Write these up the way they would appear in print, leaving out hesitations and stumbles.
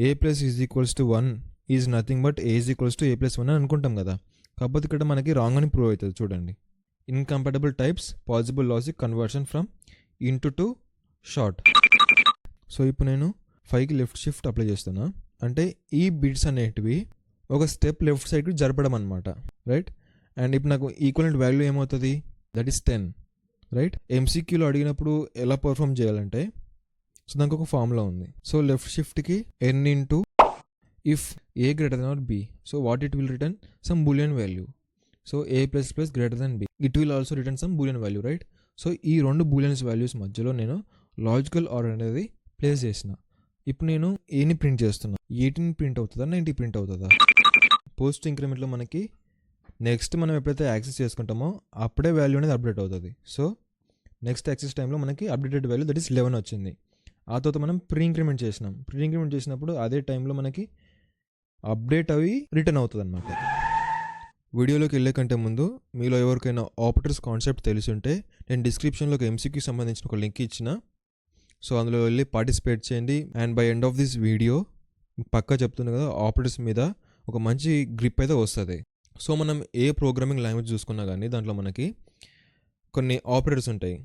A plus is equals to 1 is nothing but A is equals to A plus 1 అని అనుకుంటాం కదా. కాకపోతే ఇక్కడ మనకి రాంగ్ అని ప్రూవ్ అవుతుంది. చూడండి, incompatible types possible logic conversion from into to short. So ఇప్పుడు నేను 5కి లెఫ్ట్ షిఫ్ట్ అప్లై చేస్తున్నా. అంటే ఈ బిట్స్ అనేటివి ఒక స్టెప్ లెఫ్ట్ సైడ్కి జరపడం అనమాట, రైట్. అండ్ ఇప్పుడు నాకు ఈక్వలెంట్ వాల్యూ ఏమవుతుంది, దట్ ఈస్ 10, రైట్. ఎంసీక్యూలో అడిగినప్పుడు ఎలా పర్ఫామ్ చేయాలంటే, సో దానికి ఒక ఫార్ములా ఉంది. సో లెఫ్ట్ షిఫ్ట్కి n into if a greater than or b, so what it will return some Boolean value. So a plus plus greater than b, it will also return some Boolean value, right. So ఈ రెండు బూలియన్స్ values మధ్యలో నేను logical are అనేది place చేసిన. ఇప్పుడు నేను ఏని print చేస్తున్నా. 18 ప్రింట్ అవుతుందా 90 ప్రింట్ అవుతుందా? పోస్ట్ ఇంక్రిమెంట్లో మనకి నెక్స్ట్ మనం ఎప్పుడైతే యాక్సెస్ చేసుకుంటామో అప్పుడే వాల్యూ అనేది అప్డేట్ అవుతుంది. సో నెక్స్ట్ యాక్సెస్ టైంలో మనకి అప్డేటెడ్ వాల్యూ దట్ ఈస్ 11 వచ్చింది. ఆ తర్వాత మనం ప్రీ ఇంక్రిమెంట్ చేసినాం. ప్రీ ఇంక్రిమెంట్ చేసినప్పుడు అదే టైంలో మనకి అప్డేట్ అవి రిటర్న్ అవుతుంది అనమాట. వీడియోలోకి వెళ్ళే కంటే ముందు మీలో ఎవరికైనా ఆపరేటర్స్ కాన్సెప్ట్ తెలిసుంటే నేను డిస్క్రిప్షన్లో ఒక ఎంసీక్యూకి సంబంధించిన ఒక లింక్ ఇచ్చిన. సో అందులో వెళ్ళి పార్టిసిపేట్ చేయండి. And by end of this video పక్కా చెప్తుంది కదా, ఆపరేటర్స్ మీద ఒక మంచి గ్రిప్ అయితే వస్తుంది. సో మనం ఏ ప్రోగ్రామింగ్ లాంగ్వేజ్ చూసుకున్నా కానీ దాంట్లో మనకి కొన్ని ఆపరేటర్స్ ఉంటాయి,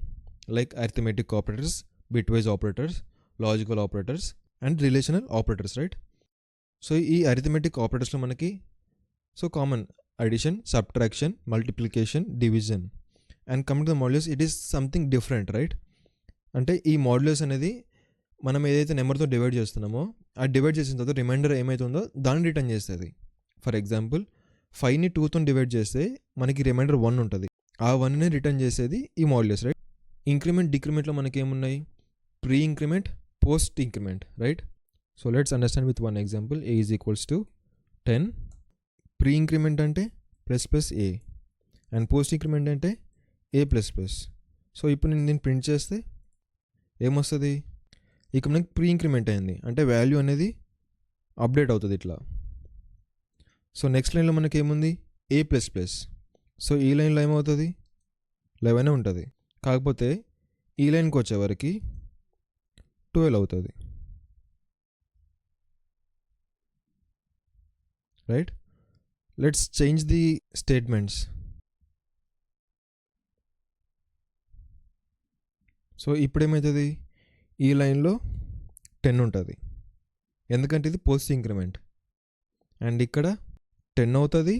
like arithmetic operators, bitwise operators, logical operators and relational operators, right. So ఈ అరిథమెటిక్ ఆపరేటర్స్లో మనకి so common addition, subtraction, multiplication, division. And coming to the modulus, it is something different, right. అంటే ఈ మాడ్యులస్ అనేది మనం ఏదైతే నెంబర్తో divide చేస్తున్నామో ఆ డివైడ్ చేసిన తర్వాత రిమైండర్ ఏమైతుందో దాన్ని రిటర్న్ చేస్తుంది. ఫర్ ఎగ్జాంపుల్ 5ని 2తో డివైడ్ చేస్తే మనకి రిమైండర్ 1 ఉంటుంది. ఆ 1ని రిటర్న్ చేసేది ఈ మాడ్యులస్, రైట్. ఇంక్రిమెంట్ డిక్రిమెంట్లో మనకి ఏమున్నాయి, pre increment, post increment, right. So let's understand with one example. A is equals to 10. Pre increment అంటే plus plus a and post increment అంటే ఏ ప్లస్ ప్లస్. సో ఇప్పుడు నేను print చేస్తే ఏమొస్తుంది, ఇక మనకి ప్రీ ఇంక్రిమెంట్ అయింది అంటే వాల్యూ అనేది అప్డేట్ అవుతుంది ఇట్లా. సో నెక్స్ట్ లైన్లో మనకి ఏముంది, ఏ ప్లస్ ప్లస్. సో ఈ లైన్లో ఏమవుతుంది, 11 ఉంటుంది. కాకపోతే ఈ లైన్కి వచ్చేవరకు 12 అవుతుంది, right. Let's change the statements. So ఇప్పుడు ఏమవుతుంది, ఈ లైన్లో 10 ఉంటుంది ఎందుకంటే ఇది పోస్ట్ ఇంక్రిమెంట్. అండ్ ఇక్కడ 10 అవుతుంది,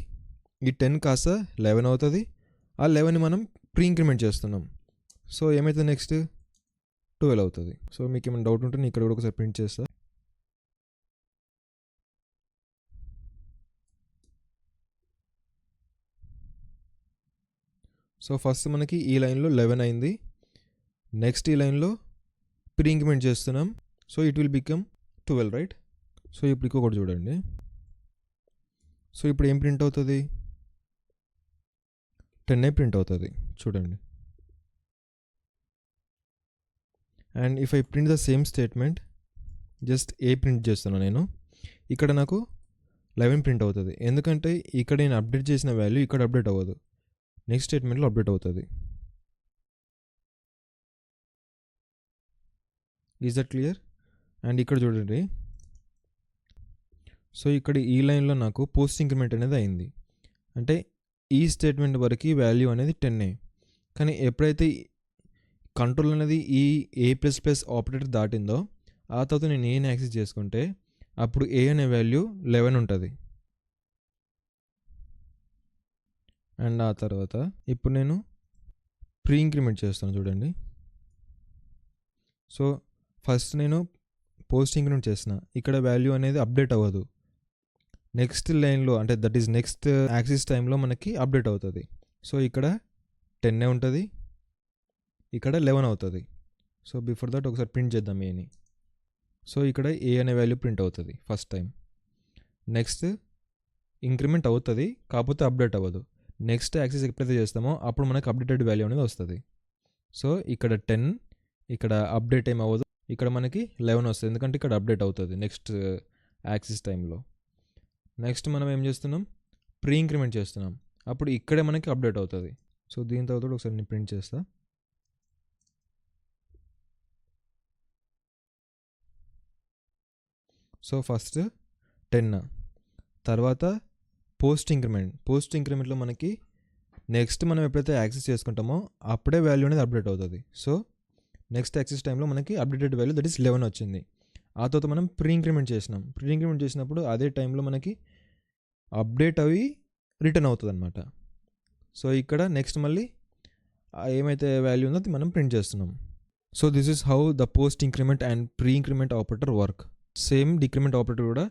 ఈ 10 కాస్త 11 అవుతుంది. ఆ 11ని మనం ప్రీ ఇంక్రిమెంట్ చేస్తున్నాం. సో ఏమవుతుంది, నెక్స్ట్ 12 అవుతుంది. సో మీకు ఏమైనా డౌట్ ఉంటే నేను ఇక్కడ కూడా ఒకసారి ప్రింట్ చేస్తా. సో ఫస్ట్ మనకి ఈ లైన్లో 11 అయింది. నెక్స్ట్ ఈ లైన్లో ప్రీ ఇంక్రిమెంట్ చేస్తున్నాం. So it will become 12, right. So ఇప్పుడు ఇంకొకటి చూడండి. సో ఇప్పుడు ఏం ప్రింట్ అవుతుంది, 10 ప్రింట్ అవుతుంది చూడండి. And if I print the same statement, just a print చేస్తున్నాను నేను, ఇక్కడ నాకు 11 ప్రింట్ అవుతుంది ఎందుకంటే ఇక్కడ నేను అప్డేట్ చేసిన వాల్యూ ఇక్కడ అప్డేట్ అవ్వదు, నెక్స్ట్ స్టేట్మెంట్లో అప్డేట్ అవుతుంది. Is that clear? అండ్ ఇక్కడ చూడండి, సో ఇక్కడ ఈ లైన్లో నాకు పోస్ట్ ఇంక్రిమెంట్ అనేది అయింది అంటే ఈ స్టేట్మెంట్ వరకు వాల్యూ అనేది 10. కానీ ఎప్పుడైతే కంట్రోల్ అనేది ఈ ఏ ప్లస్ ప్లస్ ఆపరేటర్ దాటిందో ఆ తర్వాత నేను ఏని యాక్సెస్ చేసుకుంటే అప్పుడు ఏ అనే వాల్యూ 11 ఉంటుంది. అండ్ ఆ తర్వాత ఇప్పుడు నేను ప్రీ ఇంక్రిమెంట్ చేస్తాను చూడండి. సో ఫస్ట్ నేను పోస్ట్ ఇంక్రిమెంట్ చేసిన, ఇక్కడ వాల్యూ అనేది అప్డేట్ అవ్వదు. నెక్స్ట్ లైన్లో అంటే దట్ ఈస్ నెక్స్ట్ యాక్సిస్ టైంలో మనకి అప్డేట్ అవుతుంది. సో ఇక్కడ 10 ఉంటుంది, ఇక్కడ 11 అవుతుంది. సో బిఫోర్ దట్ ఒకసారి ప్రింట్ చేద్దాం ఏని. సో ఇక్కడ ఏ అనే వాల్యూ ప్రింట్ అవుతుంది ఫస్ట్ టైం. నెక్స్ట్ ఇంక్రిమెంట్ అవుతుంది కాకపోతే అప్డేట్ అవ్వదు. నెక్స్ట్ యాక్సిస్ ఎప్పుడైతే చేస్తామో అప్పుడు మనకి అప్డేటెడ్ వాల్యూ అనేది వస్తుంది. సో ఇక్కడ 10, ఇక్కడ అప్డేట్ ఏం అవ్వదు, ఇక్కడ మనకి 11 వస్తుంది ఎందుకంటే ఇక్కడ అప్డేట్ అవుతుంది నెక్స్ట్ యాక్సిస్ టైంలో. నెక్స్ట్ మనం ఏం చేస్తున్నాం, ప్రీ ఇంక్రిమెంట్ చేస్తున్నాం, అప్పుడు ఇక్కడే మనకి అప్డేట్ అవుతుంది. సో దీని తర్వాత ఒకసారి నేను ప్రింట్ చేస్తా. సో ఫస్ట్ 10, తర్వాత పోస్ట్ ఇంక్రిమెంట్లో మనకి నెక్స్ట్ మనం ఎప్పుడైతే యాక్సెస్ చేసుకుంటామో అప్పుడే వాల్యూ అనేది అప్డేట్ అవుతుంది. సో నెక్స్ట్ యాక్సెస్ టైంలో మనకి అప్డేటెడ్ వాల్యూ దట్ ఈస్ 11 వచ్చింది. ఆ తర్వాత మనం ప్రీ ఇంక్రిమెంట్ చేసినప్పుడు అదే టైంలో మనకి అప్డేట్ అవి రిటర్న్ అవుతుంది అనమాట. సో ఇక్కడ నెక్స్ట్ మళ్ళీ ఏమైతే వాల్యూ ఉందో అది మనం ప్రింట్ చేస్తున్నాం. So this is how the post increment and pre increment operator work. Same decrement operator కూడా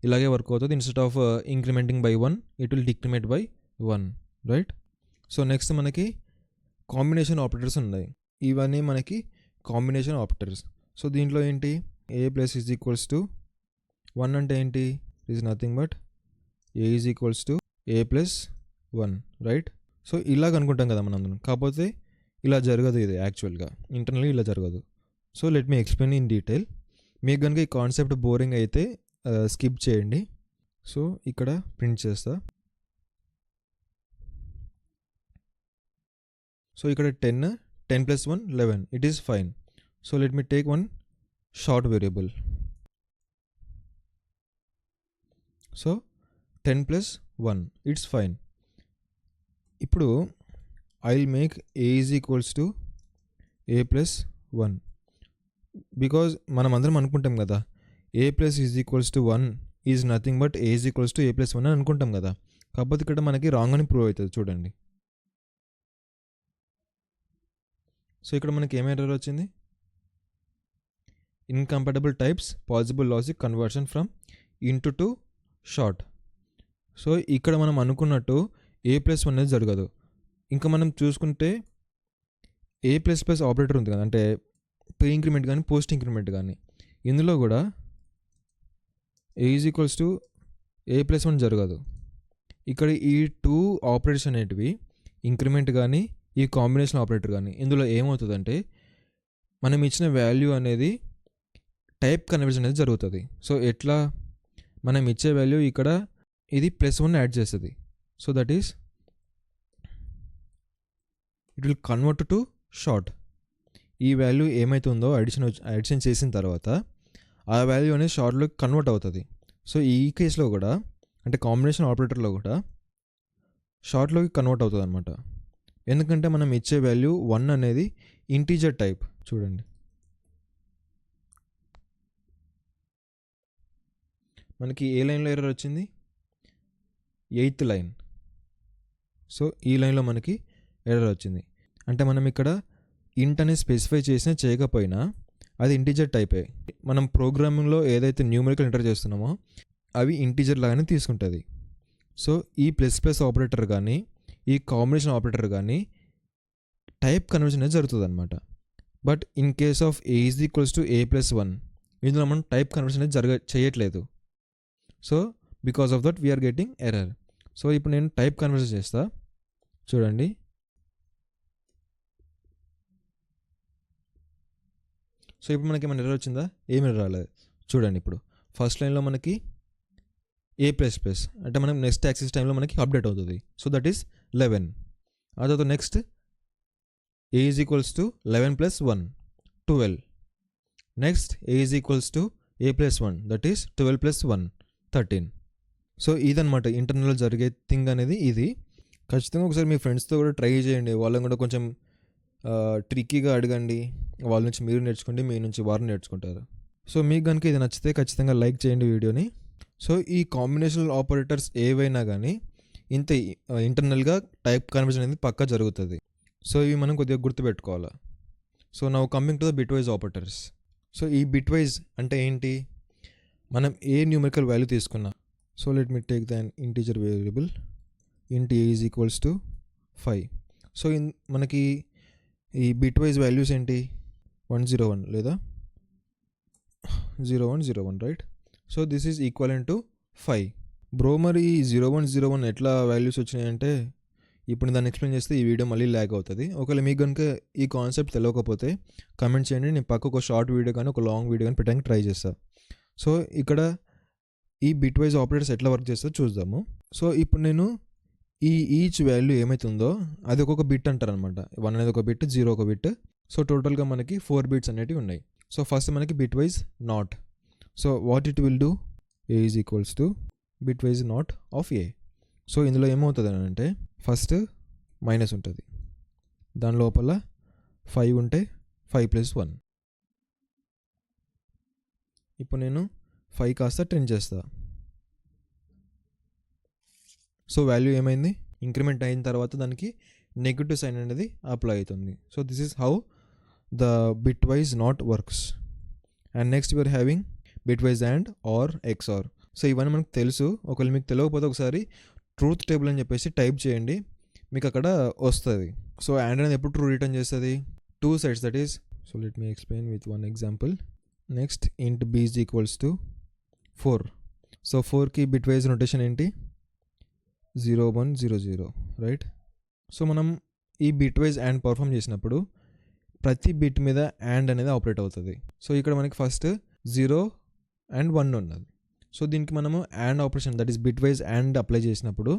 ఇలాగే వర్క్ అవుతుంది. Instead of incrementing by 1 it will decrement by 1, right? So next మనకి కాంబినేషన్ ఆపరేటర్స్ ఉన్నాయి. ఇవన్నీ మనకి కాంబినేషన్ ఆపరేటర్స్. సో దీంట్లో ఏంటి, a plus is equals to 1 అంటే ఏంటి, is nothing but a is equals to a plus 1, right? So ఇలాగ అనుకుంటాం కదా మనం, కాకపోతే ఇలా జరగదు, ఇది యాక్చువల్గా ఇంటర్నల్లీ ఇలా జరగదు. So let me explain in detail. మీకు కనుక ఈ కాన్సెప్ట్ బోరింగ్ అయితే స్కిప్ చేయండి. సో ఇక్కడ ప్రింట్ చేస్తా. సో ఇక్కడ 10 plus 1 11, it is fine. So let me take one short variable. So 10 plus 1 it's fine. ఇప్పుడు I will make a is equals to a plus 1 because మనం అందరం అనుకుంటాం కదా a plus is equals to 1 is nothing but a is equals to a plus 1 అని అనుకుంటాం కదా. కాకపోతే ఇక్కడ మనకి రాంగ్ అని ప్రూవ్ అవుతుంది, చూడండి. సో ఇక్కడ మనకి ఏం ఎర్రర్ వచ్చింది, incompatible types possible logic conversion from into to short. So ఇక్కడ మనం అనుకున్నట్టు a ప్లస్ 1 అనేది జరగదు. ఇంకా మనం చూసుకుంటే a ప్లస్ ప్లస్ ఆపరేటర్ ఉంది కదా, అంటే ప్రీ ఇంక్రిమెంట్ కానీ పోస్ట్ ఇంక్రిమెంట్ కానీ, ఇందులో కూడా a is equals to a plus 1 జరగదు. ఇక్కడ ఈ 2 ఆపరేటర్స్ అనేటివి ఇంక్రిమెంట్ కానీ ఈ కాంబినేషన్ ఆపరేటర్ కానీ, ఇందులో ఏమవుతుందంటే మనం ఇచ్చిన వాల్యూ అనేది టైప్ కన్వర్షన్ అనేది జరుగుతుంది. సో ఎట్లా, మనం ఇచ్చే వాల్యూ ఇక్కడ ఇది +1 యాడ్ చేస్తుంది. So that is it will convert to short. ఈ వాల్యూ ఏమైతుందో అడిషన్ చేసిన తర్వాత ఆ వాల్యూ అనేది షార్ట్లోకి కన్వర్ట్ అవుతుంది. సో ఈ కేసులో కూడా, అంటే కాంబినేషన్ ఆపరేటర్లో కూడా షార్ట్లోకి కన్వర్ట్ అవుతుంది అనమాట. ఎందుకంటే మనం ఇచ్చే వాల్యూ 1 అనేది ఇంటీజర్ టైప్. చూడండి, మనకి ఏ లైన్లో ఎర్రర్ వచ్చింది, 8th లైన్. సో ఈ లైన్లో మనకి ఎర్రర్ వచ్చింది. అంటే మనం ఇక్కడ ఇంట్ అనేది స్పెసిఫై చేసినా చేయకపోయినా అది ఇంటీజర్ టైపే. మనం ప్రోగ్రామింగ్లో ఏదైతే న్యూమరికల్ ఎంటర్ చేస్తున్నామో అవి ఇంటీజర్ లాగానే తీసుకుంటుంది. సో ఈ ++ ఆపరేటర్ కానీ ఈ కాంబినేషన్ ఆపరేటర్ కానీ టైప్ కన్వర్షన్ అనేది జరుగుతుంది అనమాట. But in case of a is equals to a plus 1, ఇందులో మనం టైప్ కన్వర్షన్ అనేది చేయట్లేదు. So because of that we're getting error. సో ఇప్పుడు నేను టైప్ కన్వర్షన్ చేస్తా, చూడండి. సో ఇప్పుడు మనకి ఏమైనా ఎర్రర్ వచ్చిందా, ఏమి ఎర్రర్ రాలేదు. చూడండి, ఇప్పుడు ఫస్ట్ లైన్లో మనకి a++, అంటే మనం నెక్స్ట్ యాక్సెస్ టైంలో మనకి అప్డేట్ అవుతుంది. So that is 11. ఆ తర్వాత next a is equals to 11 plus 1 12. Next a is equals to a plus 1 that is 12 plus 1 13. So ఇదనమాట ఇంటర్నల్లో జరిగే థింగ్ అనేది. ఇది ఖచ్చితంగా ఒకసారి మీ ఫ్రెండ్స్తో కూడా ట్రై చేయండి. వాళ్ళని కూడా కొంచెం ట్రిక్కీగా అడగండి. వాళ్ళ నుంచి మీరు నేర్చుకోండి, మీ నుంచి వారు నేర్చుకుంటారు. సో మీకు కనుక ఇది నచ్చితే ఖచ్చితంగా లైక్ చేయండి వీడియోని. సో ఈ కాంబినేషనల్ ఆపరేటర్స్ ఏవైనా కానీ ఇంత ఇంటర్నల్గా టైప్ కన్వర్షన్ అనేది పక్కా జరుగుతుంది. సో ఇవి మనం కొద్దిగా గుర్తుపెట్టుకోవాలి. So now coming to the bitwise operators. So ఈ బిట్వైజ్ అంటే ఏంటి, మనం ఏ న్యూమరికల్ వాల్యూ తీసుకున్నా. So let me take the integer variable int a is equals to 5. So మనకి ఈ బిట్వైజ్ వాల్యూస్ ఏంటి, 101 లేదా 0101, right? So this is equivalent to 5. Bro మరి 0101 ఎట్లా వాల్యూస్ వచ్చినాయంటే, ఇప్పుడు దాన్ని ఎక్స్ప్లెయిన్ చేస్తే ఈ వీడియో మళ్ళీ ల్యాగ్ అవుతుంది. ఒకవేళ మీకు కనుక ఈ కాన్సెప్ట్ తెలియకపోతే కమెంట్ చేయండి, నేను పక్క ఒక షార్ట్ వీడియో కానీ ఒక లాంగ్ వీడియో కానీ పెట్టడానికి ట్రై చేస్తాను. సో ఇక్కడ ఈ బిట్వైజ్ ఆపరేటర్స్ ఎట్లా వర్క్ చేస్తుందో చూద్దాము. సో ఇప్పుడు నేను ఈచ్ వాల్యూ ఏమవుతుందో అది ఒక్కొక్క బిట్ అంటారు అనమాట. 1 అనేది ఒక బిట్, 0 ఒక బిట్. సో టోటల్గా మనకి 4 బిట్స్ అనేటివి ఉన్నాయి. సో ఫస్ట్ మనకి bit wise not. So what it will do, A is equals to bitwise not of A. So ఇందులో ఏమవుతుంది అని అంటే ఫస్ట్ మైనస్ ఉంటుంది, దాని లోపల 5 ఉంటే 5+1. ఇప్పుడు నేను 5 కాస్త 10 చేస్తా. సో వాల్యూ ఏమైంది, ఇంక్రిమెంట్ అయిన తర్వాత దానికి నెగిటివ్ సైన్ అనేది అప్లై అవుతుంది. So this is how the bitwise not works. And next we're having bitwise and or XOR. సో ఇవన్నీ మనకు తెలుసు. ఒకవేళ మీకు తెలియకపోతే ఒకసారి ట్రూత్ టేబుల్ అని చెప్పేసి టైప్ చేయండి, మీకు అక్కడ వస్తుంది. సో అండ్ అనేది ఎప్పుడు ట్రూ రిటర్న్ చేస్తుంది, 2 sides, that is. So let me explain with one example. Next int b is equals to 4. So 4కి బిట్ వైజ్ నోటేషన్ ఏంటి, 0 1 0 0, రైట్. సో మనం ఈ బిట్ వైజ్ అండ్ పర్ఫామ్ చేసినప్పుడు ప్రతి బిట్ మీద అండ్ అనేది ఆపరేట్ అవుతుంది. సో ఇక్కడ మనకి ఫస్ట్ 0 and 1 ఉన్నది. సో దీనికి మనము and operation, that is bit wise and apply చేసినప్పుడు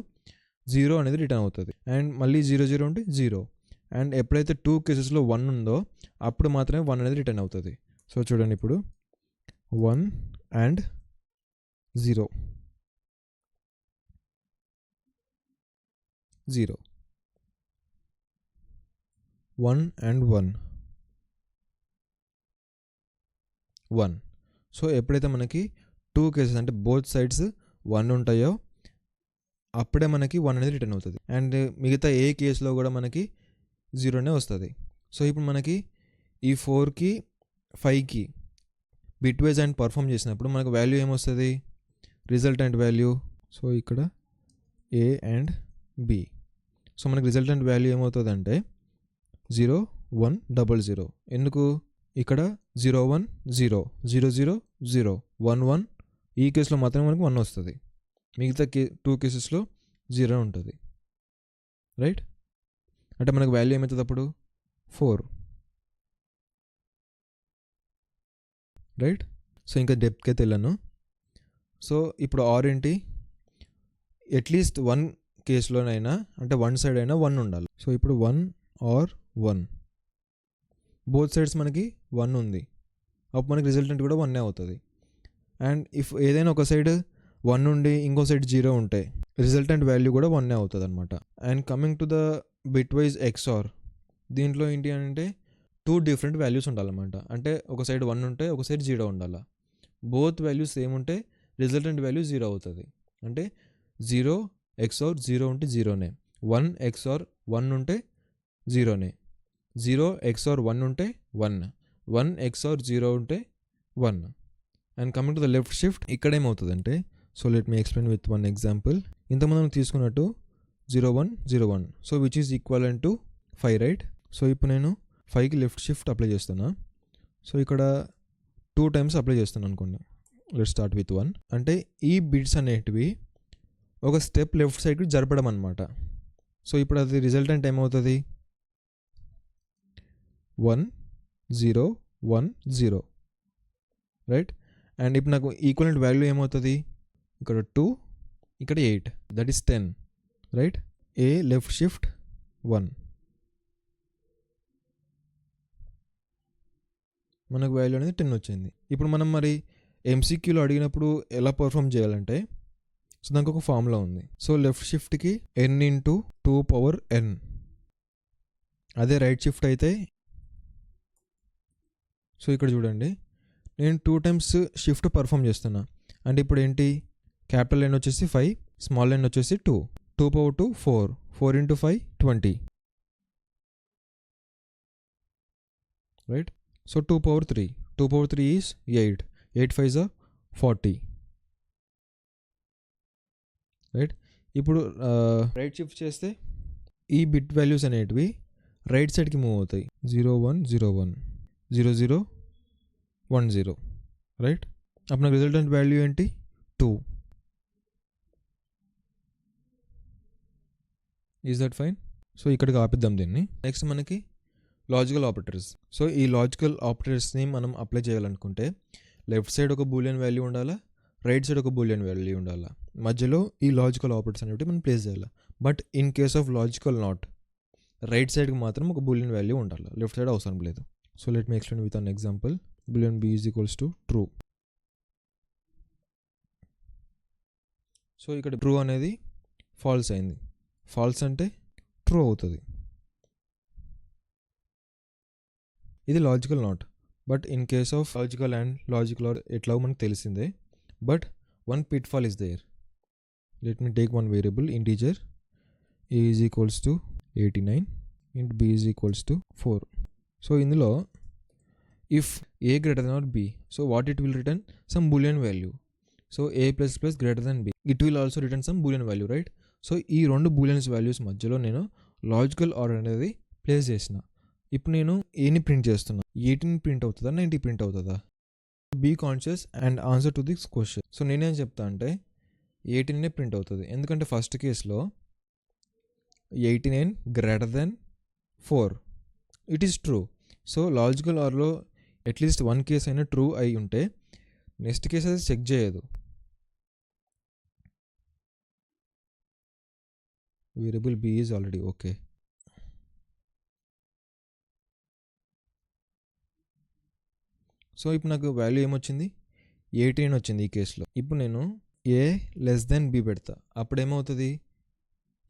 0 అనేది రిటర్న్ అవుతుంది. అండ్ మళ్ళీ 0 0 ఉంటే 0. అండ్ ఎప్పుడైతే 2 కేసెస్లో 1 ఉందో అప్పుడు మాత్రమే 1 అనేది రిటర్న్ అవుతుంది. సో చూడండి, ఇప్పుడు 1 and 0 0, 1 and 1 1. సో ఎప్పుడైతే మనకి 2 కేసెస్ అంటే బోత్ సైడ్స్ 1 ఉంటాయో అప్పుడే మనకి 1 అనేది రిటర్న్ అవుతుంది. అండ్ మిగతా ఏ కేసులో కూడా మనకి 0నే వస్తుంది. సో ఇప్పుడు మనకి ఈ 4కి 5కి బిట్ వైజ్ అండ్ పర్ఫామ్ చేసినప్పుడు మనకు వాల్యూ ఏమొస్తుంది, రిజల్టెంట్ వాల్యూ. సో ఇక్కడ ఏ అండ్ బి. సో మనకి రిజల్టెంట్ వాల్యూ ఏమవుతుందంటే 0 1 0 0. ఎందుకు, ఇక్కడ 0 1 0 0 0 0 1 1, ఈ కేసులో మాత్రమే మనకు 1 వస్తుంది, మిగతా 2 కేసెస్లో 0 ఉంటుంది, రైట్. అంటే మనకు వాల్యూ ఏమవుతుంది అప్పుడు 4, రైట్. సో ఇంకా డెప్త్కి అయితే వెళ్ళాను. సో ఇప్పుడు ఆర్ ఏంటి, అట్లీస్ట్ 1 కేసులోనైనా అంటే 1 సైడ్ అయినా 1 ఉండాలి. సో ఇప్పుడు 1 or 1, బోత్ సైడ్స్ మనకి 1 ఉంది, అప్పుడు మనకి రిజల్టెంట్ కూడా 1 అవుతుంది. అండ్ ఇఫ్ ఏదైనా ఒక సైడ్ 1 ఉండి ఇంకో సైడ్ 0 ఉంటే రిజల్టెంట్ వాల్యూ కూడా 1 అవుతుంది అనమాట. And coming to the bit wise XOR, దీంట్లో ఏంటి అంటే 2 డిఫరెంట్ వాల్యూస్ ఉండాలన్నమాట. అంటే ఒక సైడ్ 1 ఉంటే ఒక సైడ్ 0 ఉండాలి. బోత్ వాల్యూస్ సేమ్ ఉంటే రిజల్టెంట్ వాల్యూ 0 అవుతుంది. అంటే 0 XOR 0 ఉంటే 0నే, 1 XOR 1 ఉంటే 0నే, 0 XOR 1 ఉంటే 1, 1 XOR 0 ఉంటే 1. And coming to the left shift, ఇక్కడ ఏమవుతుందంటే, so let me explain with one example. ఇంతకుముందు మనం తీసుకున్నట్టు 0 1 0 1, so which is equivalent to 5, right. So ఇప్పుడు నేను 5కి లెఫ్ట్ షిఫ్ట్ అప్లై చేస్తున్నా. సో ఇక్కడ 2 times అప్లై చేస్తాను అనుకోండి. Let start with 1. అంటే ఈ బిట్స్ అనేటివి ఒక స్టెప్ లెఫ్ట్ సైడ్కి జరపడం అనమాట. సో ఇప్పుడు అది రిజల్టెంట్ ఏమవుతుంది, 1 0 1 0, రైట్. అండ్ ఇప్పుడు నాకు ఈక్వలెంట్ వాల్యూ ఏమవుతుంది, ఇక్కడ 2 ఇక్కడ 8, that is 10, right. A left shift 1, మనకు వాల్యూ అనేది 10 వచ్చింది. ఇప్పుడు మనం మరి MCQలో అడిగినప్పుడు ఎలా పర్ఫామ్ చేయాలంటే, సో దానికి ఒక ఫార్ములా ఉంది. సో లెఫ్ట్ షిఫ్ట్కి n × 2^n, అదే రైట్ షిఫ్ట్ అయితే, సో ఇక్కడ చూడండి నేను 2 times షిఫ్ట్ పర్ఫామ్ చేస్తున్నా. అంటే ఇప్పుడు ఏంటి, క్యాపిటల్ N వచ్చేసి 5, స్మాల్ n వచ్చేసి 2, 2^2 4, 4 × 5 20, right. So 2^3, 2^3 is 8, 8 5s are 40, right. ఇప్పుడు రైట్ షిఫ్ట్ చేస్తే ఈ బిట్ వాల్యూస్ అనేటివి రైట్ సైడ్కి మూవ్ అవుతాయి. 0 1 0 1, 0 0 1 0, రైట్. అప్పుడు నాకు రిజల్టెంట్ వాల్యూ ఏంటి, 2. Is that fine? సో ఇక్కడికి ఆపిద్దాం దీన్ని. నెక్స్ట్ మనకి లాజికల్ ఆపరేటర్స్. సో ఈ లాజికల్ ఆపరేటర్స్ని మనం అప్లై చేయాలనుకుంటే లెఫ్ట్ సైడ్ ఒక బూలియన్ వాల్యూ ఉండాలా, రైట్ సైడ్ ఒక బూలియన్ వాల్యూ ఉండాలా, మధ్యలో ఈ లాజికల్ ఆపరేటర్స్ అనేవి మనం ప్లేస్ చేయాలి. But in case of logical not, right సైడ్కి మాత్రం ఒక బూలియన్ వాల్యూ ఉండాలి, లెఫ్ట్ సైడ్ అవసరం లేదు. So let me explain with an example. Boolean b is equals to true. So ఇక్కడ ట్రూ అనేది ఫాల్స్ అయింది. ఫాల్స్ అంటే ట్రూ అవుతుంది. ఇది logical not. But in case of logical and logical or ఎట్లా మనకు తెలిసిందే. But one pitfall is there. Let me take one variable integer a is equals to 89 int b is equals to 4. So ఇందులో if a greater than or b, so what it will return? Some boolean value. So a plus plus greater than b, it will also return some boolean value, right? So ఈ రెండు బూలియన్స్ values మధ్యలో నేను logical are అనేది place చేసిన. ఇప్పుడు నేను ఏని print చేస్తున్నా. 18 ప్రింట్ అవుతుందా 90 ప్రింట్ అవుతుందా? Be conscious and answer to this question. So నేనేం చెప్తా అంటే 18 ప్రింట్ అవుతుంది. ఎందుకంటే ఫస్ట్ కేసులో 89 greater than 4 it is true. So logical ఆర్లో అట్లీస్ట్ వన్ కేస్ అయినా ట్రూ అయి ఉంటే నెక్స్ట్ కేస్ అది చెక్ చేయదు. Variable b is already okay. So ఇప్పుడు నాకు వాల్యూ ఏమొచ్చింది? 18 వచ్చింది ఈ కేసులో. ఇప్పుడు నేను ఏ లెస్ దెన్ బి పెడతా. అప్పుడు ఏమవుతుంది?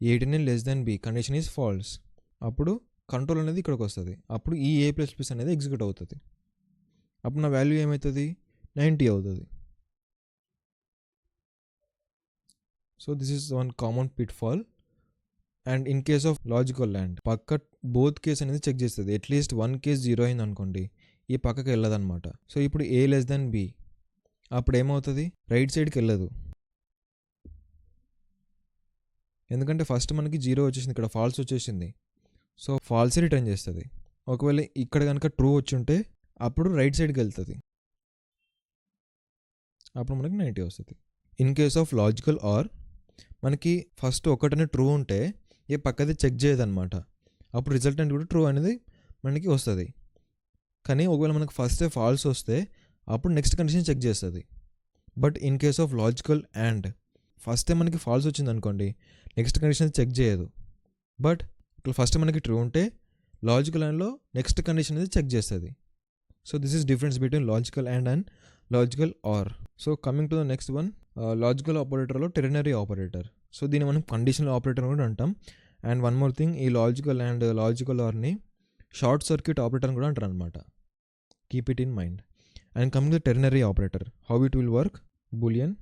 18 less then B, condition is false. అప్పుడు కంట్రోల్ అనేది ఇక్కడికి వస్తుంది. అప్పుడు ఈ ఏ ప్లస్ ప్లస్ అనేది ఎగ్జిక్యూట్ అవుతుంది. అప్పుడు నా వాల్యూ ఏమవుతుంది? 90 అవుతుంది. So this is one common pitfall. And in case of logical and పక్క బోత్ కేస్ అనేది చెక్ చేస్తుంది. అట్లీస్ట్ వన్ కేస్ 0 అయింది అనుకోండి, ఈ పక్కకి వెళ్ళదన్నమాట. సో ఇప్పుడు ఏ లెస్ దెన్ బి, అప్పుడు ఏమవుతుంది? రైట్ సైడ్కి వెళ్ళదు. ఎందుకంటే ఫస్ట్ మనకి 0 వచ్చేసింది, ఇక్కడ ఫాల్స్ వచ్చేసింది. సో ఫాల్సే రిటర్న్ చేస్తుంది. ఒకవేళ ఇక్కడ కనుక ట్రూ వచ్చి ఉంటే అప్పుడు రైట్ సైడ్కి వెళ్తుంది. అప్పుడు మనకి 90 వస్తుంది. In case of logical are మనకి ఫస్ట్ ఒకటనే ట్రూ ఉంటే ఏ పక్కది చెక్ చేయదన్నమాట. అప్పుడు రిజల్టెంట్ కూడా ట్రూ అనేది మనకి వస్తుంది. కానీ ఒకవేళ మనకు ఫస్టే ఫాల్స్ వస్తే అప్పుడు నెక్స్ట్ కండిషన్ చెక్ చేస్తుంది. But in case of logical and ఫస్టే మనకి ఫాల్స్ వచ్చింది అనుకోండి, నెక్స్ట్ కండిషన్ చెక్ చేయదు. బట్ ఇక్కడ ఫస్ట్ మనకి ట్రూ ఉంటే లాజికల్ అండ్లో నెక్స్ట్ కండిషన్ అనేది చెక్ చేస్తుంది. So this is difference between logical and logical or. So coming to the next one, logical ఆపరేటర్లో టెర్నరీ ఆపరేటర్. సో దీన్ని మనం కండిషనల్ ఆపరేటర్ కూడా అంటాం. అండ్ వన్ మోర్ థింగ్, ఈ logical and logical Arni short circuit operator కూడా అంటారు అనమాట. Keep it in mind. And coming to ternary operator, how it will work? Boolean,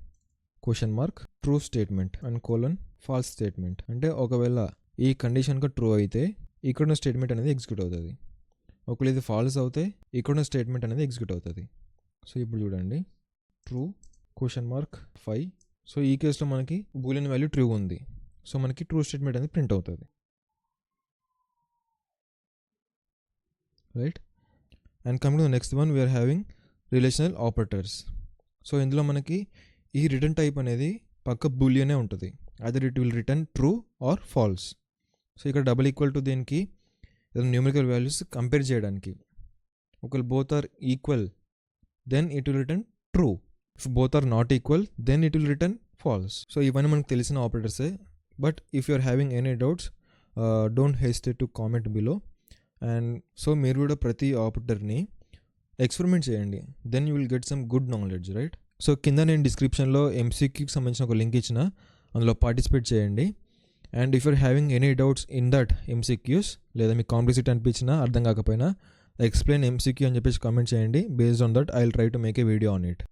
question mark, true statement and colon, false statement. అంటే ఒకవేళ ఈ కండిషన్గా true అయితే ఇక్కడున్న statement అనేది execute అవుతుంది. ఒకవేళ ఇది ఫాల్స్ అవుతే ఇక్కడున్న స్టేట్మెంట్ అనేది ఎగ్జిక్యూట్ అవుతుంది. సో ఇప్పుడు చూడండి, ట్రూ, క్వశ్చన్ మార్క్, 5. సో ఈ కేసులో మనకి బూలియన్ వాల్యూ ట్రూ ఉంది. సో మనకి ట్రూ స్టేట్మెంట్ అనేది ప్రింట్ అవుతుంది, right? And coming to the next one, we're having relational operators. So ఇందులో మనకి ఈ రిటర్న్ టైప్ అనేది పక్క బూలియనే ఉంటుంది. Other it will return true or false. So ఇక్కడ డబుల్ ఈక్వల్ టు దేనికి? ఏదైనా న్యూమరికల్ వాల్యూస్ కంపేర్ చేయడానికి. ఒకవేళ both are equal then it will return true. If both are not equal then it will return false. So ఇవన్నీ మనకు తెలిసిన ఆపరేటర్సే. But if you are having any doubts don't hesitate to comment below. And so మీరు కూడా ప్రతి ఆపరేటర్ని experiment చేయండి. Then you will get some good knowledge, right? So కింద నేను డిస్క్రిప్షన్లో ఎంసీక్యూకి సంబంధించిన ఒక లింక్ ఇచ్చిన, అందులో పార్టిసిపేట్ చేయండి. And if you're having any doubts in that MCQs, లేదా మీకు కాంప్లిసిటీ అనిపించినా అర్థం కాకపోయినా ఎక్స్ప్లెయిన్ ఎంసీక్యూ అని చెప్పేసి కామెంట్ చేయండి. Based on that I will try to make a video on it.